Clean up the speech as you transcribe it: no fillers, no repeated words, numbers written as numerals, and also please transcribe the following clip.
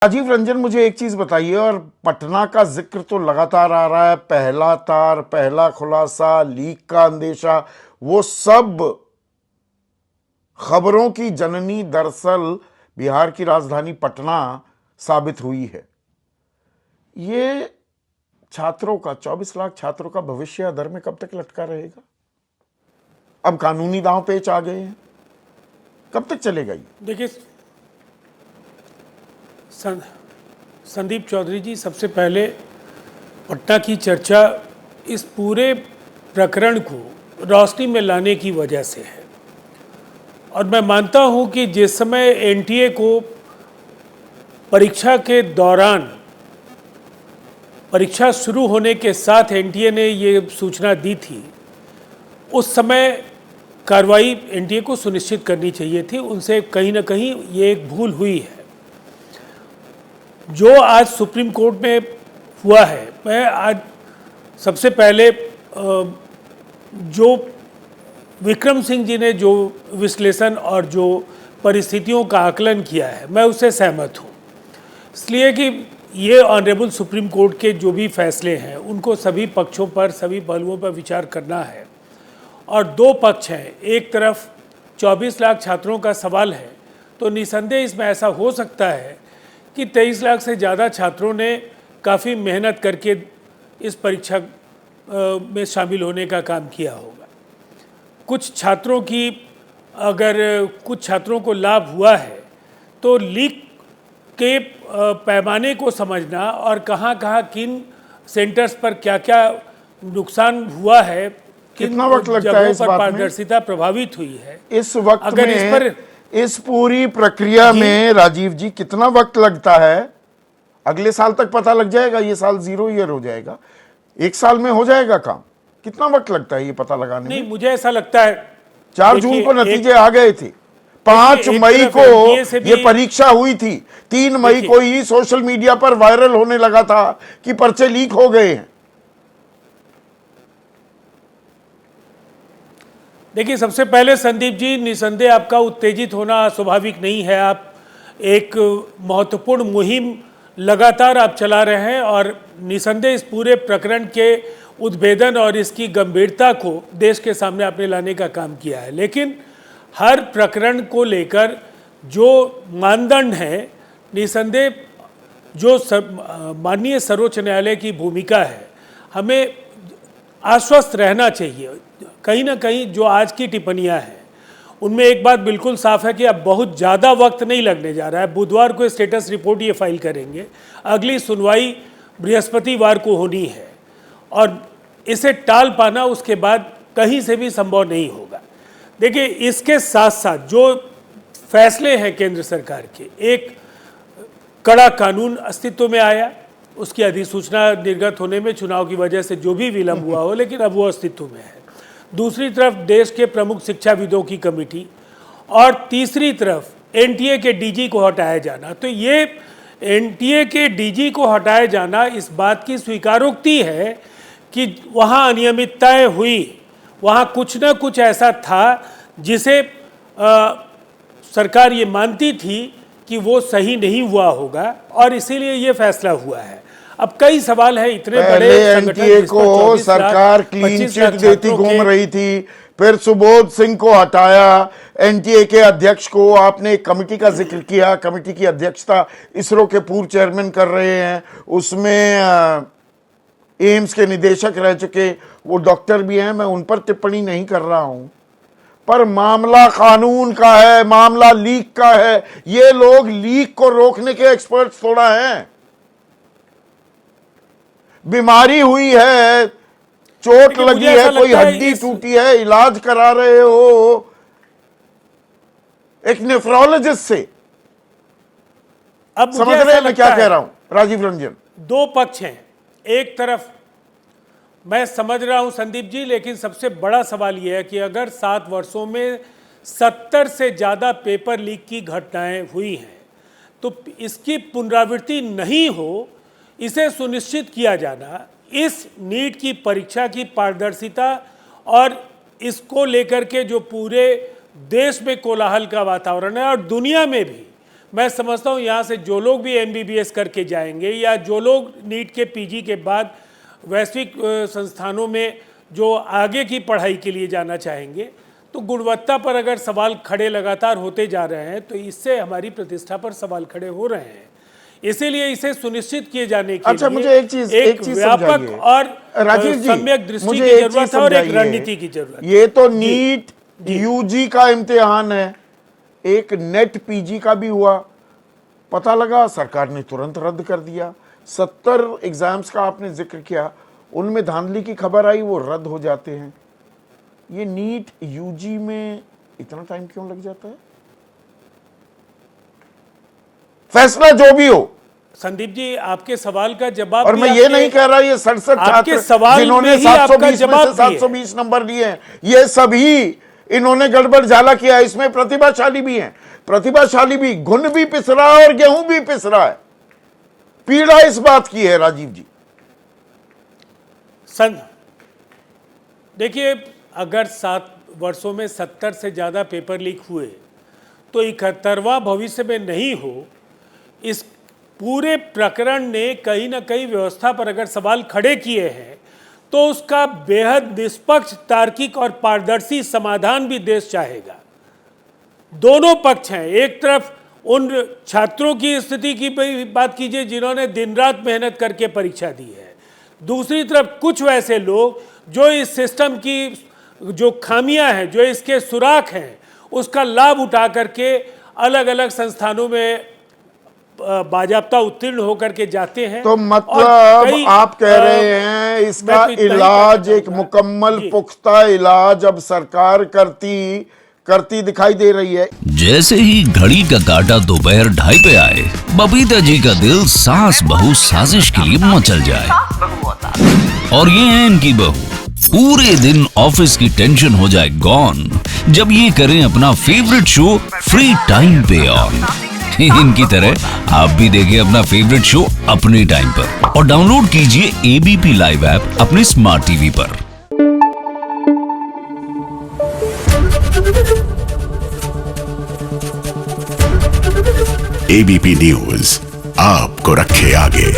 राजीव रंजन, मुझे एक चीज बताइए। और पटना का जिक्र तो लगातार आ रहा है, पहला तार, पहला खुलासा, लीक का अंदेशा, वो सब खबरों की जननी दरअसल बिहार की राजधानी पटना साबित हुई है। ये छात्रों का 24 लाख छात्रों का भविष्य अधर में कब तक लटका रहेगा? अब कानूनी दांव पेच आ गए हैं, कब तक चलेगा ये? देखिए संदीप चौधरी जी, सबसे पहले पटना की चर्चा इस पूरे प्रकरण को रोशनी में लाने की वजह से है। और मैं मानता हूं कि जिस समय एनटीए को परीक्षा के दौरान, परीक्षा शुरू होने के साथ एनटीए ने ये सूचना दी थी, उस समय कार्रवाई एनटीए को सुनिश्चित करनी चाहिए थी। उनसे कहीं ना कहीं ये एक भूल हुई है। जो आज सुप्रीम कोर्ट में हुआ है, मैं आज सबसे पहले जो विक्रम सिंह जी ने जो विश्लेषण और जो परिस्थितियों का आकलन किया है, मैं उससे सहमत हूँ। इसलिए कि ये ऑनरेबल सुप्रीम कोर्ट के जो भी फैसले हैं उनको सभी पक्षों पर, सभी पहलुओं पर विचार करना है। और दो पक्ष हैं, एक तरफ 24 लाख छात्रों का सवाल है, तो निसंदेह इसमें ऐसा हो सकता है कि 23 लाख से ज़्यादा छात्रों ने काफ़ी मेहनत करके इस परीक्षा में शामिल होने का काम किया होगा। कुछ छात्रों की, अगर कुछ छात्रों को लाभ हुआ है तो लीक के पैमाने को समझना और कहाँ कहाँ किन सेंटर्स पर क्या क्या नुकसान हुआ है, कितना वक्त लगता है इस बात में? पारदर्शिता प्रभावित हुई है इस वक्त अगर में, इस पर इस पूरी प्रक्रिया में राजीव जी कितना वक्त लगता है? अगले साल तक पता लग जाएगा, ये साल 0 ईयर हो जाएगा, 1 साल में हो जाएगा काम? कितना वक्त लगता है ये पता लगाने में? नहीं, मुझे ऐसा लगता है 4 जून को नतीजे आ गए थे, 5 मई को ये परीक्षा हुई थी, 3 मई को ही सोशल मीडिया पर वायरल होने लगा था कि पर्चे लीक हो गए हैं। देखिए, सबसे पहले संदीप जी, निसंदेह आपका उत्तेजित होना स्वाभाविक नहीं है। आप एक महत्वपूर्ण मुहिम लगातार आप चला रहे हैं और निसंदेह इस पूरे प्रकरण के उद्भेदन और इसकी गंभीरता को देश के सामने आपने लाने का काम किया है। लेकिन हर प्रकरण को लेकर जो मानदंड है, निसंदेह जो माननीय सर्वोच्च न्यायालय की भूमिका है, हमें आश्वस्त रहना चाहिए। कहीं ना कहीं जो आज की टिप्पणियां हैं उनमें एक बात बिल्कुल साफ है कि अब बहुत ज़्यादा वक्त नहीं लगने जा रहा है। बुधवार को स्टेटस रिपोर्ट ये फाइल करेंगे, अगली सुनवाई बृहस्पतिवार को होनी है और इसे टाल पाना उसके बाद कहीं से भी संभव नहीं होगा। देखिए, इसके साथ साथ जो फैसले हैं केंद्र सरकार के, एक कड़ा कानून अस्तित्व में आया, उसकी अधिसूचना निर्गत होने में चुनाव की वजह से जो भी विलंब हुआ हो, लेकिन अब वो अस्तित्व में है। दूसरी तरफ देश के प्रमुख शिक्षाविदों की कमेटी और तीसरी तरफ एनटीए के डीजी को हटाया जाना। तो ये एनटीए के डीजी को हटाया जाना इस बात की स्वीकारोक्ति है कि वहाँ अनियमितताएं हुई, वहाँ कुछ ना कुछ ऐसा था जिसे सरकार ये मानती थी कि वो सही नहीं हुआ होगा और इसीलिए ये फैसला हुआ है। अब कई सवाल है, इतने बड़े एनटीए को सरकार क्लीन चिट देती घूम रही थी, फिर सुबोध सिंह को हटाया, एनटीए के अध्यक्ष को आपने एक कमेटी का जिक्र किया, कमेटी की अध्यक्षता इसरो के पूर्व चेयरमैन कर रहे हैं, उसमें एम्स के निदेशक रह चुके वो डॉक्टर भी हैं। मैं उन पर टिप्पणी नहीं कर रहा हूं, पर मामला कानून का है, मामला लीक का है। ये लोग लीक को रोकने के एक्सपर्ट्स थोड़ा हैं। बीमारी हुई है, चोट लगी है, कोई हड्डी टूटी है, इलाज करा रहे हो एक नेफ्रोलॉजिस्ट से। अब समझ रहे हैं मैं क्या कह रहा हूं राजीव रंजन? दो पक्ष हैं। एक तरफ मैं समझ रहा हूं संदीप जी, लेकिन सबसे बड़ा सवाल यह है कि अगर 7 वर्षों में 70 से ज़्यादा पेपर लीक की घटनाएं हुई हैं तो इसकी पुनरावृत्ति नहीं हो, इसे सुनिश्चित किया जाना, इस नीट की परीक्षा की पारदर्शिता और इसको लेकर के जो पूरे देश में कोलाहल का वातावरण है और दुनिया में भी मैं समझता हूँ यहाँ से जो लोग भी MBBS करके जाएंगे या जो लोग नीट के PG के बाद वैश्विक संस्थानों में जो आगे की पढ़ाई के लिए जाना चाहेंगे, तो गुणवत्ता पर अगर सवाल खड़े लगातार होते जा रहे हैं तो इससे हमारी प्रतिष्ठा पर सवाल खड़े हो रहे हैं। इसीलिए इसे सुनिश्चित किए जाने के लिए मुझे एक चीज व्यापक और राजीव जी, सम्यक दृष्टि की जरूरत है और एक रणनीति की जरूरत है। ये तो नीट UG का इम्तिहान है, एक नेट PG का भी हुआ, पता लगा सरकार ने तुरंत रद्द कर दिया। 70 एग्जाम्स का आपने जिक्र किया, उनमें धांधली की खबर आई, वो रद्द हो जाते हैं। ये नीट UG में इतना टाइम क्यों लग जाता है? फैसला जो भी हो। संदीप जी, आपके सवाल का जवाब, और मैं ये नहीं कह रहा ये 67 छात्र जिन्होंने 720 में से 720 नंबर लिए हैं, ये सभी इन्होंने गड़बड़ झाला किया। इसमें प्रतिभाशाली भी हैं, प्रतिभाशाली भी, घुन भी पिस रहा है और गेहूं भी पिस रहा है। पीड़ा इस बात की है राजीव जी। देखिए, अगर 7 वर्षों में 70 से ज्यादा पेपर लीक हुए तो 71वां भविष्य में नहीं हो, इस पूरे प्रकरण ने कहीं ना कहीं व्यवस्था पर अगर सवाल खड़े किए हैं तो उसका बेहद निष्पक्ष, तार्किक और पारदर्शी समाधान भी देश चाहेगा। दोनों पक्ष हैं। एक तरफ उन छात्रों की स्थिति की बात कीजिए जिन्होंने दिन रात मेहनत करके परीक्षा दी है, दूसरी तरफ कुछ वैसे लोग जो इस सिस्टम की जो खामियां हैं, जो इसके सुराख हैं, उसका लाभ उठा करके अलग अलग संस्थानों में बाजाप्ता उत्तीर्ण होकर के जाते हैं। तो मतलब आप कह रहे हैं इसका इलाज, एक मुकम्मल पुख्ता इलाज अब सरकार करती दिखाई दे रही है। जैसे ही घड़ी का काटा दोपहर 2:30 पे आए, बबीता जी का दिल सास बहू साजिश के लिए मचल जाए। और ये है इनकी बहू, पूरे दिन ऑफिस की टेंशन हो जाए गॉन जब ये करें अपना फेवरेट शो फ्री टाइम पे ऑन। इनकी तरह आप भी देखिए अपना फेवरेट शो अपने टाइम पर और डाउनलोड कीजिए ABP लाइव ऐप अपने स्मार्ट टीवी पर। ABP न्यूज आपको रखे आगे।